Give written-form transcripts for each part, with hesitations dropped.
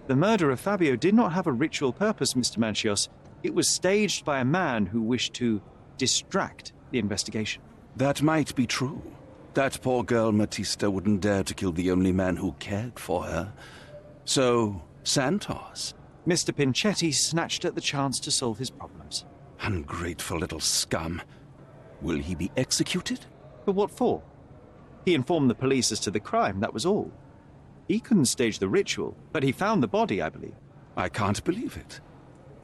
The murder of Fabio did not have a ritual purpose, Mr. Manchios. It was staged by a man who wished to distract the investigation. That might be true. That poor girl Matista wouldn't dare to kill the only man who cared for her. So, Santos. Mr. Pinchetti snatched at the chance to solve his problems. Ungrateful little scum. Will he be executed? But what for? He informed the police as to the crime, that was all. He couldn't stage the ritual, but he found the body, I believe. I can't believe it.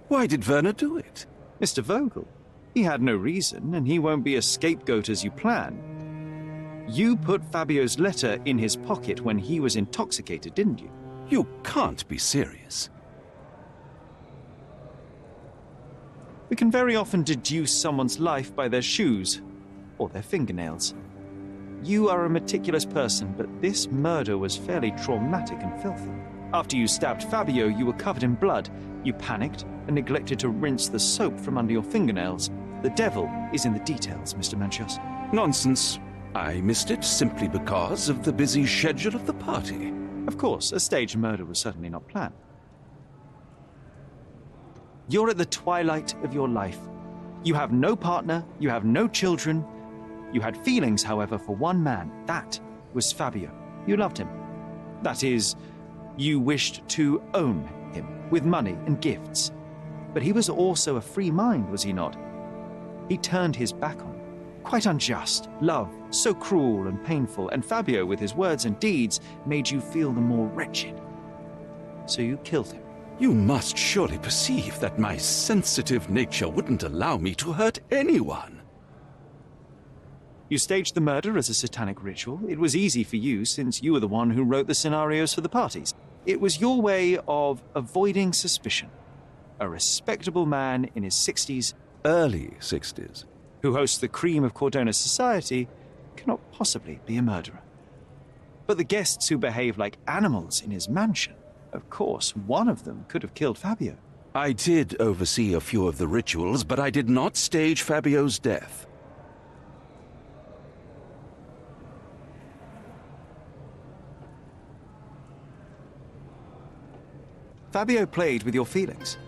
Why did Werner do it? Mr. Vogel. He had no reason, and he won't be a scapegoat as you plan. You put Fabio's letter in his pocket when he was intoxicated, didn't you? You can't be serious. We can very often deduce someone's life by their shoes or their fingernails. You are a meticulous person, but this murder was fairly traumatic and filthy. After you stabbed Fabio, you were covered in blood. You panicked and neglected to rinse the soap from under your fingernails. The devil is in the details, Mr. Manchios. Nonsense. I missed it simply because of the busy schedule of the party. Of course, a staged murder was certainly not planned. You're at the twilight of your life. You have no partner, you have no children. You had feelings, however, for one man. That was Fabio. You loved him. That is, you wished to own him with money and gifts. But he was also a free mind, was he not? He turned his back on you. Quite unjust. Love, so cruel and painful, and Fabio, with his words and deeds, made you feel the more wretched. So you killed him. You must surely perceive that my sensitive nature wouldn't allow me to hurt anyone. You staged the murder as a satanic ritual. It was easy for you, since you were the one who wrote the scenarios for the parties. It was your way of avoiding suspicion. A respectable man in his 60s, Early 60s. who hosts the cream of Cordona's society, cannot possibly be a murderer. But the guests who behave like animals in his mansion, of course, one of them could have killed Fabio. I did oversee a few of the rituals, but I did not stage Fabio's death. Fabio played with your feelings.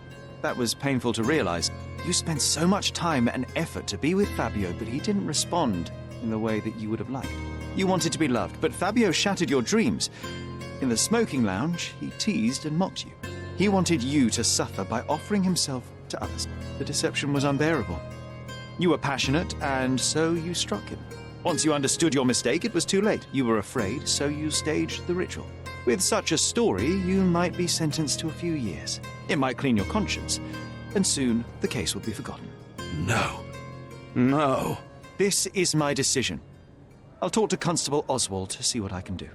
That was painful to realize. You spent so much time and effort to be with Fabio, but he didn't respond in the way that you would have liked. You wanted to be loved, but Fabio shattered your dreams. In the smoking lounge, he teased and mocked you. He wanted you to suffer by offering himself to others. The deception was unbearable. You were passionate, and so you struck him. Once you understood your mistake, it was too late. You were afraid, so you staged the ritual. With such a story, you might be sentenced to a few years. It might clean your conscience, and soon the case will be forgotten. No. No. This is my decision. I'll talk to Constable Oswald to see what I can do.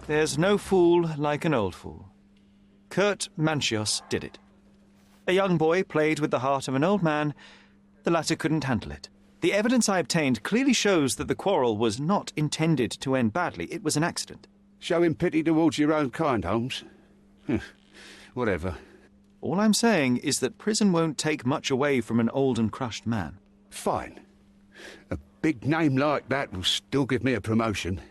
There's no fool like an old fool. Kurt Manchios did it. A young boy played with the heart of an old man. The latter couldn't handle it. The evidence I obtained clearly shows that the quarrel was not intended to end badly. It was an accident. Showing pity towards your own kind, Holmes. Whatever. All I'm saying is that prison won't take much away from an old and crushed man. Fine. A big name like that will still give me a promotion.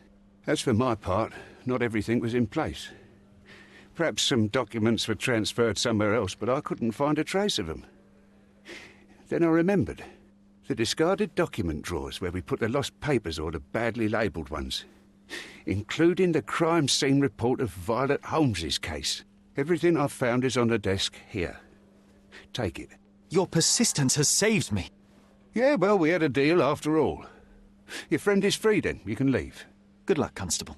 As for my part, not everything was in place. Perhaps some documents were transferred somewhere else, but I couldn't find a trace of them. Then I remembered. The discarded document drawers where we put the lost papers or the badly labelled ones, including the crime scene report of Violet Holmes's case. Everything I've found is on the desk here. Take it. Your persistence has saved me. Yeah, well, we had a deal after all. Your friend is free then. You can leave. Good luck, Constable.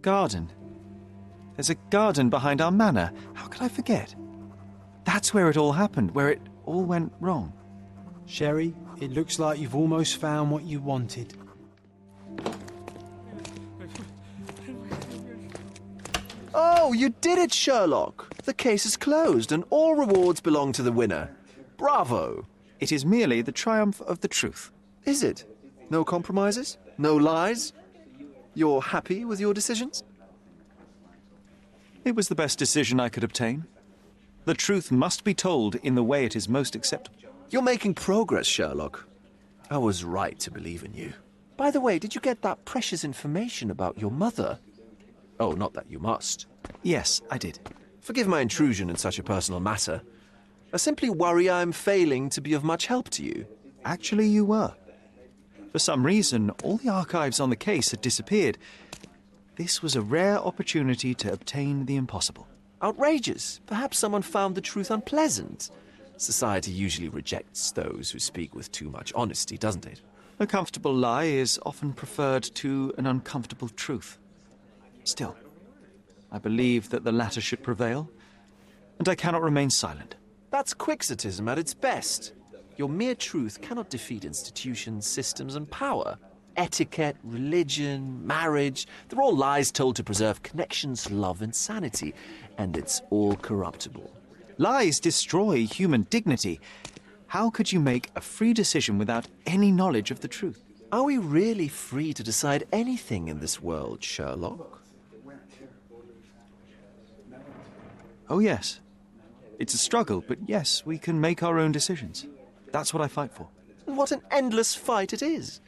garden. There's a garden behind our manor. How could I forget? That's where it all happened, where it all went wrong. Sherry, it looks like you've almost found what you wanted. Oh, you did it, Sherlock! The case is closed and all rewards belong to the winner. Bravo! It is merely the triumph of the truth. Is it? No compromises? No lies? You're happy with your decisions? It was the best decision I could obtain. The truth must be told in the way it is most acceptable. You're making progress, Sherlock. I was right to believe in you. By the way, did you get that precious information about your mother? Oh, not that you must. Yes, I did. Forgive my intrusion in such a personal matter. I simply worry I'm failing to be of much help to you. Actually, you were. For some reason, all the archives on the case had disappeared. This was a rare opportunity to obtain the impossible. Outrageous. Perhaps someone found the truth unpleasant. Society usually rejects those who speak with too much honesty, doesn't it? A comfortable lie is often preferred to an uncomfortable truth. Still, I believe that the latter should prevail, and I cannot remain silent. That's quixotism at its best. Your mere truth cannot defeat institutions, systems, and power. Etiquette, religion, marriage, they're all lies told to preserve connections, love, and sanity, and it's all corruptible. Lies destroy human dignity. How could you make a free decision without any knowledge of the truth? Are we really free to decide anything in this world, Sherlock? Oh, yes. It's a struggle, but yes, we can make our own decisions. That's what I fight for. What an endless fight it is.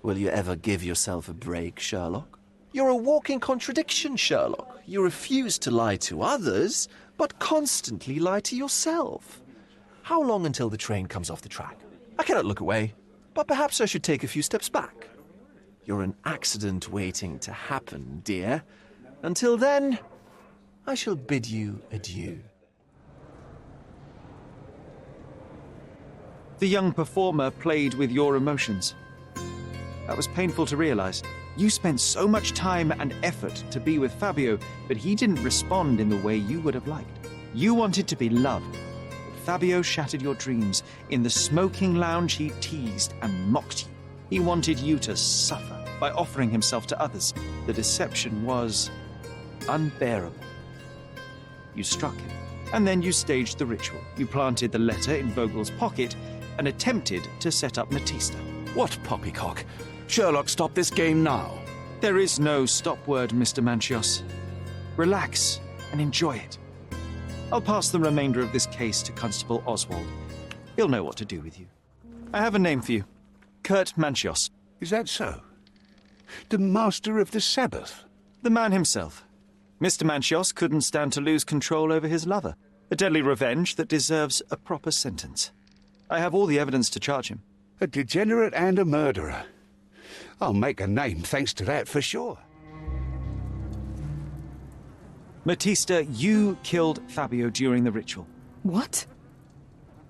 Will you ever give yourself a break, Sherlock? You're a walking contradiction, Sherlock. You refuse to lie to others, but constantly lie to yourself. How long until the train comes off the track? I cannot look away, but perhaps I should take a few steps back. You're an accident waiting to happen, dear. Until then, I shall bid you adieu. The young performer played with your emotions. That was painful to realize. You spent so much time and effort to be with Fabio, but he didn't respond in the way you would have liked. You wanted to be loved, but Fabio shattered your dreams. In the smoking lounge, he teased and mocked you. He wanted you to suffer by offering himself to others. The deception was unbearable. You struck him, and then you staged the ritual. You planted the letter in Vogel's pocket and attempted to set up Matista. What poppycock? Sherlock, stop this game now. There is no stop word, Mr. Manchios. Relax and enjoy it. I'll pass the remainder of this case to Constable Oswald. He'll know what to do with you. I have a name for you. Kurt Manchios. Is that so? The Master of the Sabbath? The man himself. Mr. Manchios couldn't stand to lose control over his lover. A deadly revenge that deserves a proper sentence. I have all the evidence to charge him. A degenerate and a murderer. I'll make a name thanks to that for sure. Matista, you killed Fabio during the ritual. What?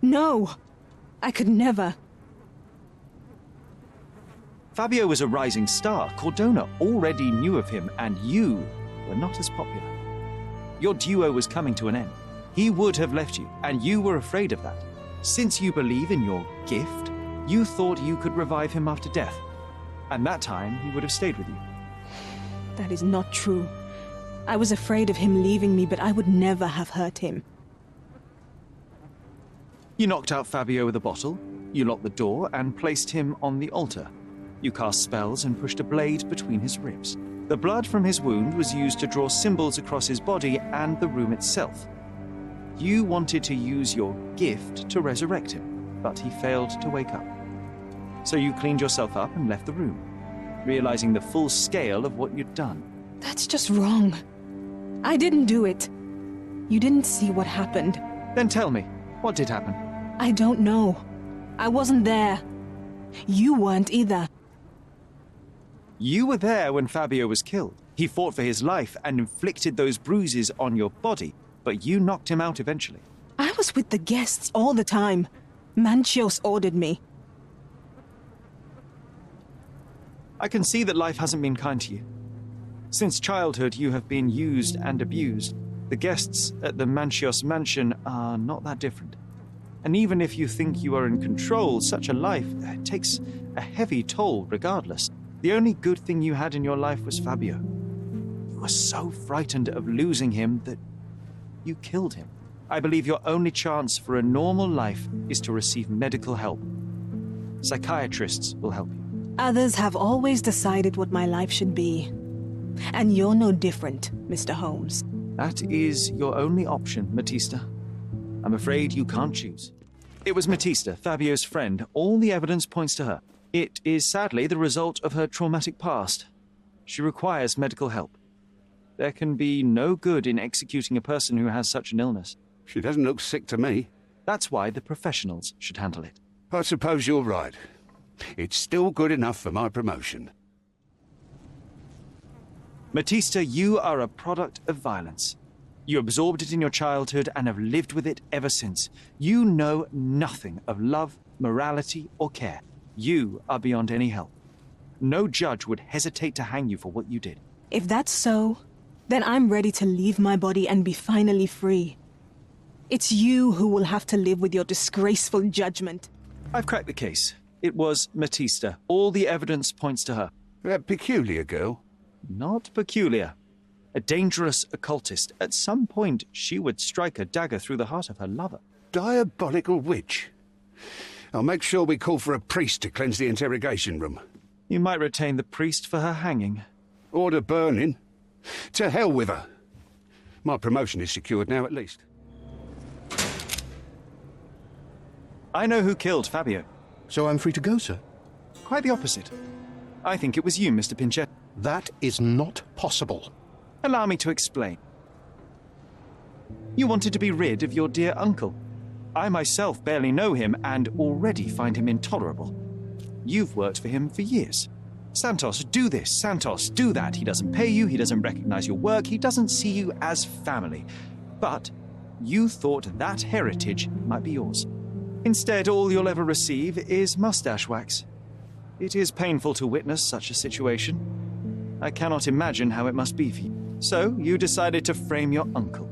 No! I could never. Fabio was a rising star. Cordona already knew of him, and you were not as popular. Your duo was coming to an end. He would have left you, and you were afraid of that. Since you believe in your gift, you thought you could revive him after death. And that time, he would have stayed with you. That is not true. I was afraid of him leaving me, but I would never have hurt him. You knocked out Fabio with a bottle, you locked the door, and placed him on the altar. You cast spells and pushed a blade between his ribs. The blood from his wound was used to draw symbols across his body and the room itself. You wanted to use your gift to resurrect him, but he failed to wake up. So you cleaned yourself up and left the room, realizing the full scale of what you'd done. That's just wrong. I didn't do it. You didn't see what happened. Then tell me, what did happen? I don't know. I wasn't there. You weren't either. You were there when Fabio was killed. He fought for his life and inflicted those bruises on your body, but you knocked him out eventually. I was with the guests all the time. Manchios ordered me. I can see that life hasn't been kind to you. Since childhood, you have been used and abused. The guests at the Manchios mansion are not that different. And even if you think you are in control, such a life takes a heavy toll regardless. The only good thing you had in your life was Fabio. You were so frightened of losing him that you killed him. I believe your only chance for a normal life is to receive medical help. Psychiatrists will help you. Others have always decided what my life should be. And you're no different, Mr. Holmes. That is your only option, Matista. I'm afraid you can't choose. It was Matista, Fabio's friend. All the evidence points to her. It is sadly the result of her traumatic past. She requires medical help. There can be no good in executing a person who has such an illness. She doesn't look sick to me. That's why the professionals should handle it. I suppose you're right. It's still good enough for my promotion. Matista, you are a product of violence. You absorbed it in your childhood and have lived with it ever since. You know nothing of love, morality, or care. You are beyond any help. No judge would hesitate to hang you for what you did. If that's so, then I'm ready to leave my body and be finally free. It's you who will have to live with your disgraceful judgment. I've cracked the case. It was Matista. All the evidence points to her. That peculiar girl? Not peculiar. A dangerous occultist. At some point, she would strike a dagger through the heart of her lover. Diabolical witch. I'll make sure we call for a priest to cleanse the interrogation room. You might retain the priest for her hanging. Order burning. To hell with her. My promotion is secured now, at least. I know who killed Fabio. So I'm free to go, sir? Quite the opposite. I think it was you, Mr. Pinchetti. That is not possible. Allow me to explain. You wanted to be rid of your dear uncle. I myself barely know him and already find him intolerable. You've worked for him for years. Santos, do this. Santos, do that. He doesn't pay you. He doesn't recognize your work. He doesn't see you as family. But you thought that heritage might be yours. Instead, all you'll ever receive is mustache wax. It is painful to witness such a situation. I cannot imagine how it must be for you. So, you decided to frame your uncle.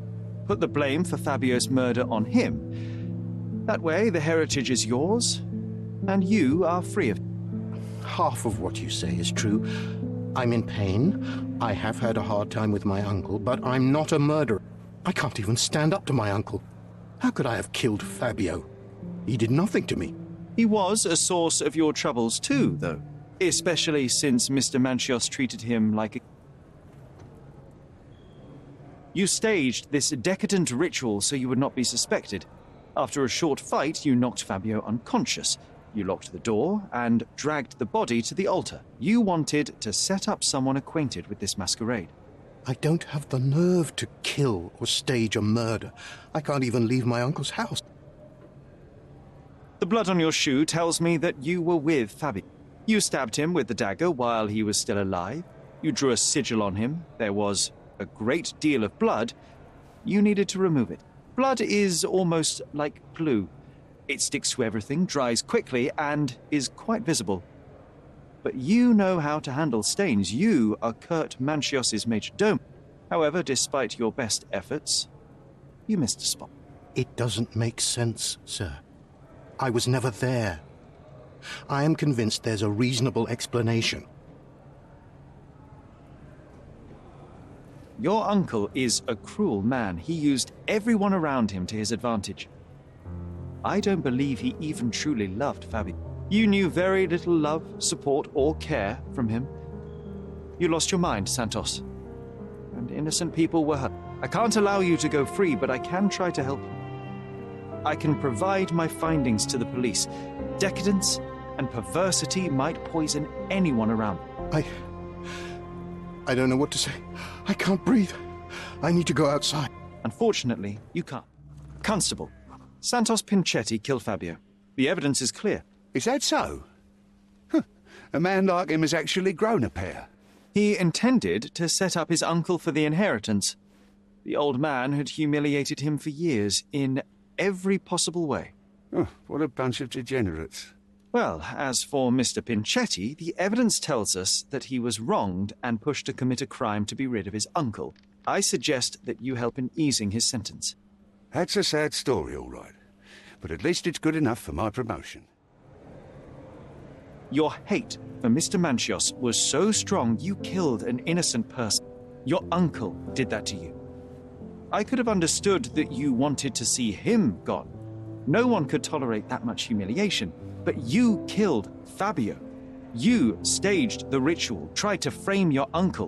Put the blame for Fabio's murder on him. That way, the heritage is yours, and you are free of it. Half of what you say is true. I'm in pain. I have had a hard time with my uncle, but I'm not a murderer. I can't even stand up to my uncle. How could I have killed Fabio? He did nothing to me. He was a source of your troubles too, though. Especially since Mr. Manchios treated him like a... You staged this decadent ritual so you would not be suspected. After a short fight, you knocked Fabio unconscious. You locked the door and dragged the body to the altar. You wanted to set up someone acquainted with this masquerade. I don't have the nerve to kill or stage a murder. I can't even leave my uncle's house. The blood on your shoe tells me that you were with Fabio. You stabbed him with the dagger while he was still alive. You drew a sigil on him. There was a great deal of blood. You needed to remove it. Blood is almost like glue. It sticks to everything, dries quickly, and is quite visible. But you know how to handle stains. You are Kurt Manchios's major domo. However, despite your best efforts, you missed a spot. It doesn't make sense, sir. I was never there. I am convinced there's a reasonable explanation. Your uncle is a cruel man. He used everyone around him to his advantage. I don't believe he even truly loved Fabio. You knew very little love, support, or care from him. You lost your mind, Santos. And innocent people were hurt. I can't allow you to go free, but I can try to help you. I can provide my findings to the police. Decadence and perversity might poison anyone around. I don't know what to say. I can't breathe. I need to go outside. Unfortunately, you can't. Constable, Santos Pinchetti killed Fabio. The evidence is clear. Is that so? A man like him has actually grown a pair. He intended to set up his uncle for the inheritance. The old man had humiliated him for years in every possible way. Oh, what a bunch of degenerates. Well, as for Mr. Pinchetti, the evidence tells us that he was wronged and pushed to commit a crime to be rid of his uncle. I suggest that you help in easing his sentence. That's a sad story, all right. But at least it's good enough for my promotion. Your hate for Mr. Manchios was so strong you killed an innocent person. Your uncle did that to you. I could have understood that you wanted to see him gone. No one could tolerate that much humiliation. But you killed Fabio. You staged the ritual, tried to frame your uncle.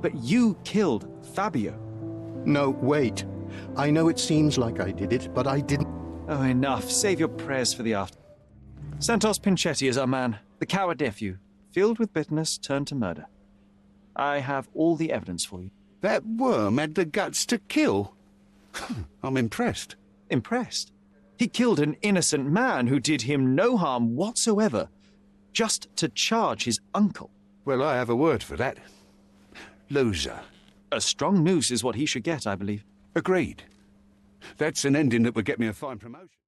But you killed Fabio. No, wait. I know it seems like I did it, but I didn't. Oh, enough. Save your prayers for the after. Santos Pinchetti is our man. The coward nephew, filled with bitterness, turned to murder. I have all the evidence for you. That worm had the guts to kill. I'm impressed. Impressed? He killed an innocent man who did him no harm whatsoever, just to charge his uncle. Well, I have a word for that. Loser. A strong noose is what he should get, I believe. Agreed. That's an ending that would get me a fine promotion.